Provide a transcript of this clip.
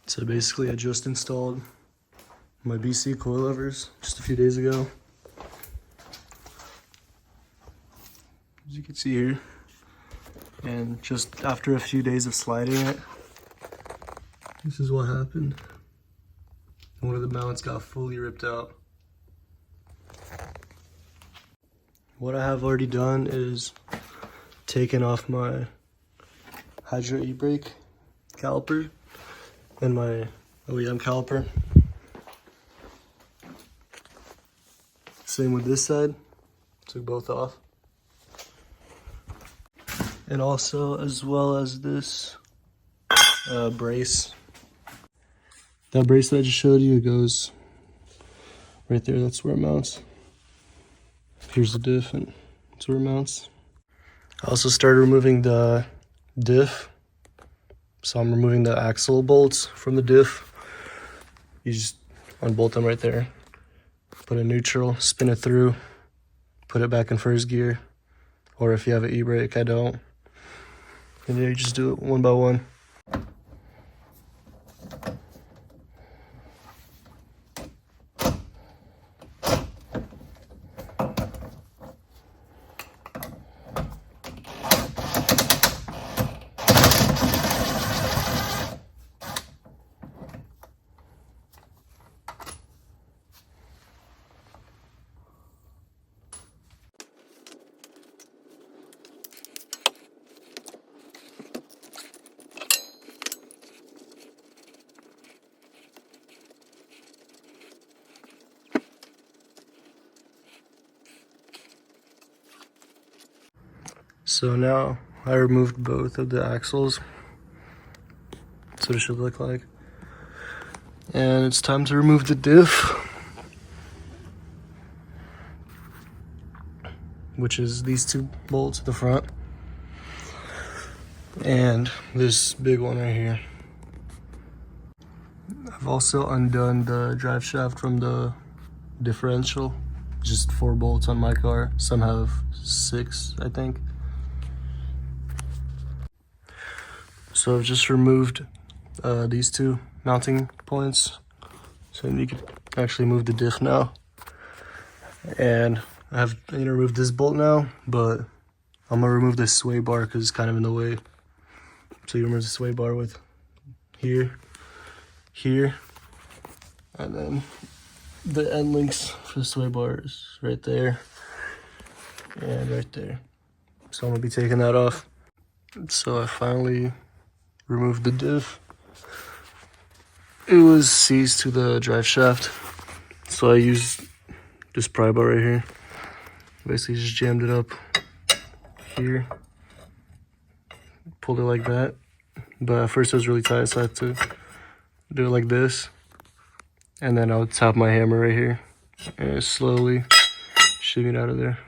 So basically I just installed my BC coilovers just a few days ago. As you can see here. And just after a few days of sliding it, this is what happened. One of the mounts got fully ripped out. What I have already done is taken off my Hydro e-brake caliper and my OEM caliper. Same with this side, took both off. And also, as well as this brace. That brace that I just showed you, it goes right there, that's where it mounts. Here's the diff, and that's where it mounts. I also started removing the diff. So I'm removing the axle bolts from the diff. You just unbolt them right there. Put it in neutral, spin it through, put it back in first gear. Or if you have an e-brake, I don't. And then you just do it one by one. So now I removed both of the axles. That's what it should look like. And it's time to remove the diff, which is these two bolts at the front. And this big one right here. I've also undone the drive shaft from the differential. Just 4 bolts on my car. Some have 6, I think. So I've just removed these 2 mounting points. So you can actually move the diff now. And I need to remove this bolt now, but I'm gonna remove this sway bar because it's kind of in the way. So you remove the sway bar with here, and then the end links for the sway bar is right there and right there. So I'm gonna be taking that off. So I finally removed the diff. It was seized to the drive shaft, so I used this pry bar right here. Basically just jammed it up here, pulled it like that, but at first it was really tight, so I had to do it like this, and then I would tap my hammer right here and slowly shimmy it out of there.